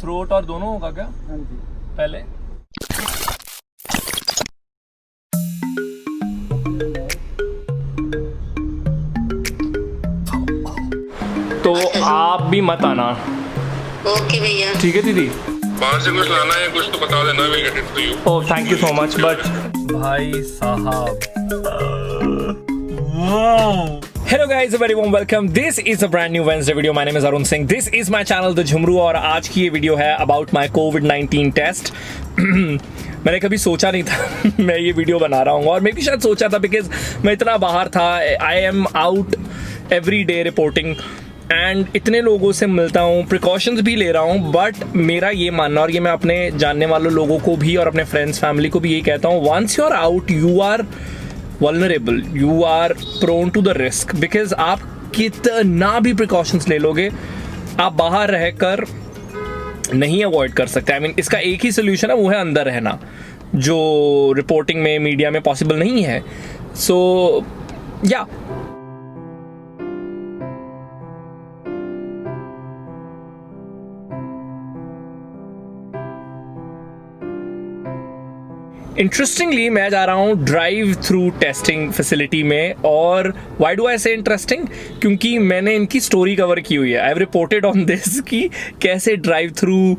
Throat और दोनों होगा क्या? हाँ जी। पहले तो आप भी मत आना, ओके भैया। ठीक है दीदी? बाहर से कुछ लाना है कुछ तो बता देना, we get it to you. Oh thank you so much. But भाई साहब, hello guys, very warm welcome. This is a brand new Wednesday video. My name is Arun Singh, this is my channel the Jhumru और आज की ये video है about my covid test. मैंने कभी सोचा नहीं था मैं ये वीडियो बना रहा हूँ, और मैं भी शायद सोचा था बिकॉज मैं इतना बाहर था। I am out every day reporting and इतने लोगों से मिलता हूँ, प्रिकॉशंस भी ले रहा हूँ। बट मेरा ये मानना, और ये मैं अपने जानने वाले लोगों को भी और अपने फ्रेंड्स फैमिली को भी यही कहता हूँ, once you are out you are vulnerable, you are prone to the risk. Because आप कितना भी प्रिकॉशंस ले लोगे, आप बाहर रहकर नहीं अवॉइड कर सकते। आई मीन इसका एक ही सोल्यूशन है, वो है अंदर रहना, जो रिपोर्टिंग में मीडिया में पॉसिबल नहीं है। सो या इंटरेस्टिंगली मैं जा रहा हूँ ड्राइव थ्रू टेस्टिंग फैसिलिटी में। और व्हाई डू आई से इंटरेस्टिंग? क्योंकि मैंने इनकी स्टोरी कवर की हुई है। I have reported on this कि कैसे ड्राइव थ्रू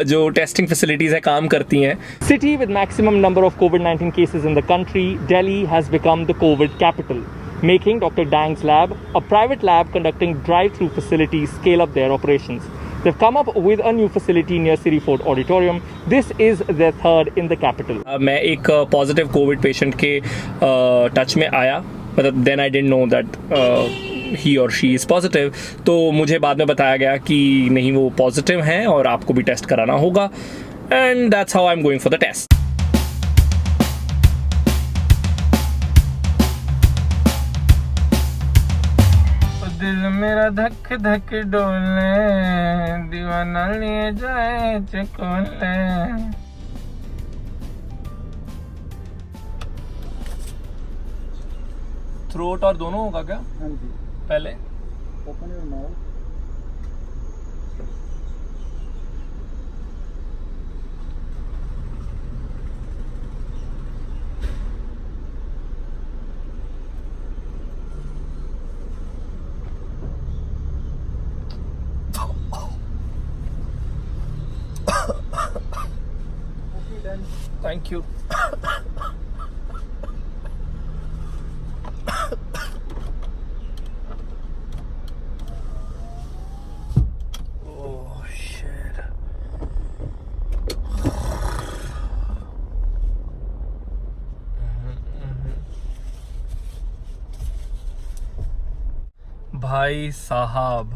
जो टेस्टिंग फैसिलिटीज है काम करती हैं। City with maximum number of covid cases in the country, Delhi has become the Covid capital, making Dr. Dang's lab, a private lab conducting drive-through facilities, scale up their operations. They've come up with a new facility near City Fort Auditorium. This is their third in the capital. मैं एक positive Covid patient के touch में आया, मतलब then I didn't know that he or she is positive. तो मुझे बाद में बताया गया कि नहीं, वो पॉजिटिव हैं और आपको भी टेस्ट कराना होगा। And that's how I'm going for the test. दिल मेरा धक धक डोले, दीवाना लिए जाए चकोले। थ्रोट और दोनों होगा क्या? हाँ जी। पहले open your mouth. Thank you. भाई साहब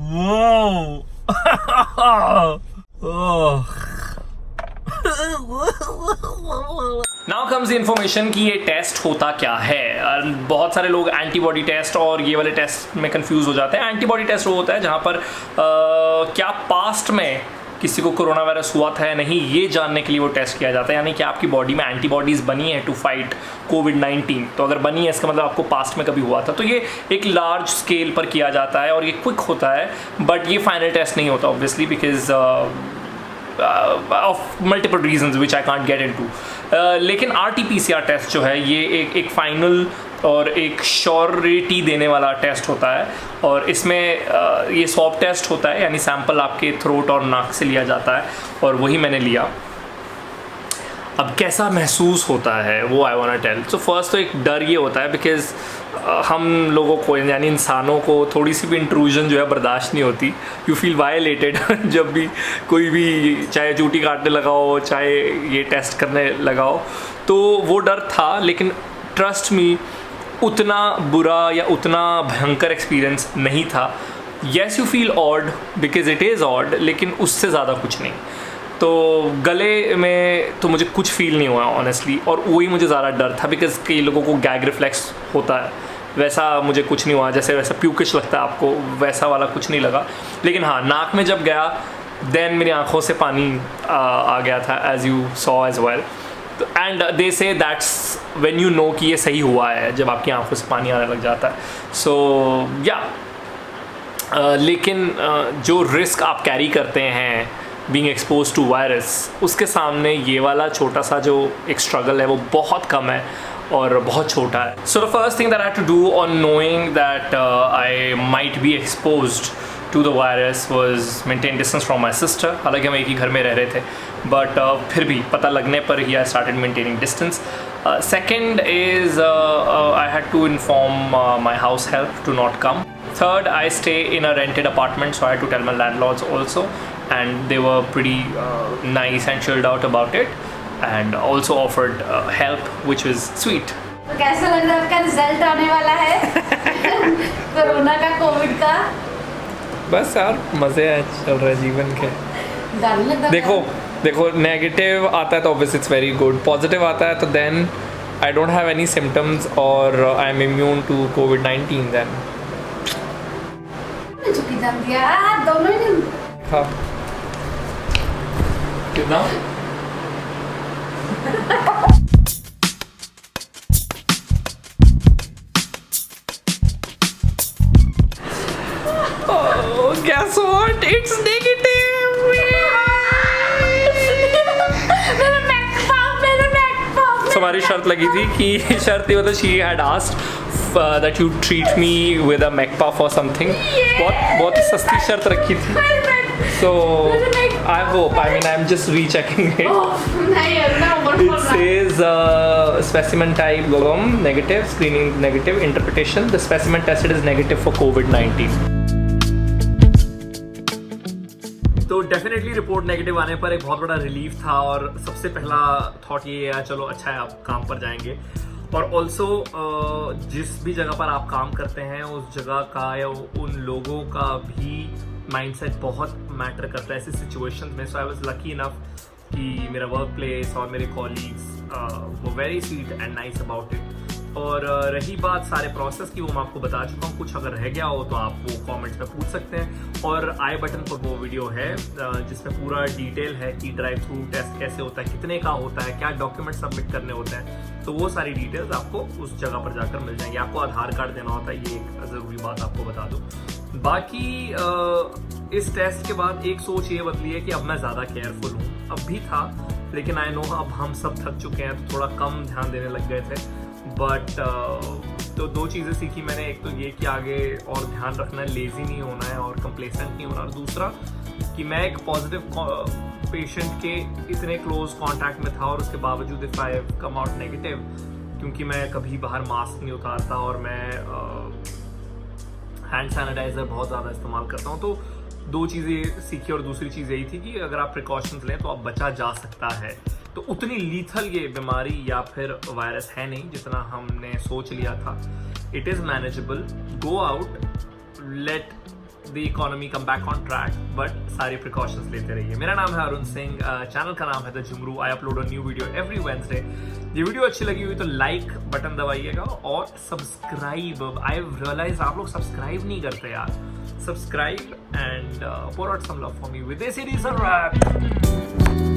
वो नाउ कम्स द इंफॉर्मेशन कि ये टेस्ट होता क्या है। बहुत सारे लोग एंटीबॉडी टेस्ट और ये वाले टेस्ट में कंफ्यूज हो जाते हैं। एंटीबॉडी टेस्ट वो होता है जहाँ पर क्या पास्ट में किसी को कोरोना वायरस हुआ था या नहीं, ये जानने के लिए वो टेस्ट किया जाता है। यानी कि आपकी बॉडी में एंटीबॉडीज़ बनी है टू फाइट कोविड-19। तो अगर बनी है इसका मतलब आपको पास्ट में कभी हुआ था। तो ये एक लार्ज स्केल पर किया जाता है और ये क्विक होता है, बट ये फाइनल टेस्ट नहीं होता obviously because of multiple reasons which I can't get into. लेकिन RT-PCR टेस्ट जो है ये एक फाइनल और एक श्योरिटी देने वाला टेस्ट होता है। और इसमें ये स्वैब टेस्ट होता है, यानी सैंपल आपके थ्रोट और नाक से लिया जाता है और वही मैंने लिया। अब कैसा महसूस होता है वो I want to tell. So first तो एक डर ये होता है बिकॉज हम लोगों को यानी इंसानों को थोड़ी सी भी इंट्रूजन जो है बर्दाश्त नहीं होती। यू फील वायलेटेड जब भी कोई भी चाहे चूटी काटने लगा हो, चाहे ये टेस्ट करने लगा हो, तो वो डर था। लेकिन ट्रस्ट मी, उतना बुरा या उतना भयंकर एक्सपीरियंस नहीं था। Yes you feel odd because it is odd, लेकिन उससे ज़्यादा कुछ नहीं। तो गले में तो मुझे कुछ फील नहीं हुआ ऑनेस्टली, और वही मुझे ज़्यादा डर था बिकॉज कई लोगों को गैग रिफ्लेक्स होता है, वैसा मुझे कुछ नहीं हुआ। जैसे वैसा प्यूकिश लगता है आपको, वैसा वाला कुछ नहीं लगा। लेकिन हाँ, नाक में जब गया देन मेरी आँखों से पानी आ गया था, as you saw as well. And they say that's when you know कि ये सही हुआ है, जब आपकी आंखों से पानी आने लग जाता है। सो या लेकिन जो रिस्क आप कैरी करते हैं बीइंग एक्सपोज टू वायरस, उसके सामने ये वाला छोटा सा जो एक स्ट्रगल है वो बहुत कम है और बहुत छोटा है. So the first thing that I had to do on knowing that I might be exposed to the virus was maintain distance from my sister. हालांकि हम एक ही घर में रह रहे थे, बट फिर भी पता लगने पर ही I started maintaining distance. Second is I had to inform my house help to not come. Third, I stay in a rented apartment, so I had to tell my landlords also, and they were pretty nice and chilled out about it, and also offered help, which was sweet. तो कैसा लग रहा है? आपका result आने वाला है corona का, कोविड का. बस यार मज़े चल रहे जीवन के. डर नहीं लगता? देखो नेगेटिव आता है तो obviously it's very good. Positive आता है तो then I don't have any symptoms और आई एम इम्यून टू कोविड-19. देन चुकी जान दिया दोनों ही. हाँ कितना guess what? It's negative. So हमारी शर्त लगी थी कि शर्त ये मतलब she had asked that you treat me with a MacPuff or something. बहुत ही सस्ती शर्त रखी थी. So I hope. I mean, I'm just rechecking it. It says specimen type negative, screening negative, interpretation. The specimen tested is negative for COVID-19. तो definitely report negative आने पर एक बहुत बड़ा रिलीफ था और सबसे पहला थॉट ये है चलो अच्छा है आप काम पर जाएंगे. और ऑल्सो जिस भी जगह पर आप काम करते हैं उस जगह का या उन लोगों का भी माइंडसेट बहुत मैटर करता है ऐसी सिचुएशंस में. सो आई वाज लकी इनफ कि मेरा वर्क प्लेस और मेरे कॉलीग्स वो very sweet and nice about it. और रही बात सारे प्रोसेस की, वो मैं आपको बता चुका हूँ. कुछ अगर रह गया हो तो आप वो कमेंट्स में पूछ सकते हैं. और आई बटन पर वो वीडियो है जिसमें पूरा डिटेल है कि ड्राइव थ्रू टेस्ट कैसे होता है, कितने का होता है, क्या डॉक्यूमेंट सबमिट करने होते हैं. तो वो सारी डिटेल्स आपको उस जगह पर जाकर मिल जाएंगी. आपको आधार कार्ड देना होता है, ये एक ज़रूरी बात आपको बता दूँ. बाकी इस टेस्ट के बाद एक सोच ये बदली है कि अब मैं ज़्यादा केयरफुल हूँ. अब भी था लेकिन आई नो अब हम सब थक चुके हैं तो थोड़ा कम ध्यान देने लग गए थे. बट तो दो चीज़ें सीखी मैंने. एक तो ये कि आगे और ध्यान रखना है, लेजी नहीं होना है और कंप्लेसेंट नहीं होना. और दूसरा कि मैं एक पॉजिटिव पेशेंट के इतने क्लोज कांटेक्ट में था और उसके बावजूद if I come out negative, क्योंकि मैं कभी बाहर मास्क नहीं उतारता और मैं हैंड सैनिटाइज़र बहुत ज़्यादा इस्तेमाल करता हूँ. तो दो चीज़ें सीखी और दूसरी चीज़ यही थी कि अगर आप प्रिकॉशंस लें तो आप बचा जा सकता है. तो उतनी लीथल ये बीमारी या फिर वायरस है नहीं जितना हमने सोच लिया था. It is manageable. Go out, let the economy come back on track, but सारी प्रिकॉशंस लेते रहिए. मेरा नाम है अरुण सिंह, चैनल का नाम है the Jhumru. I upload a new video every Wednesday. ये वीडियो अच्छी लगी हुई तो लाइक बटन दबाइएगा और सब्सक्राइब. आई रियलाइज आप लोग सब्सक्राइब नहीं करते यार. Subscribe and pour out some love for me. With this, it is a wrap.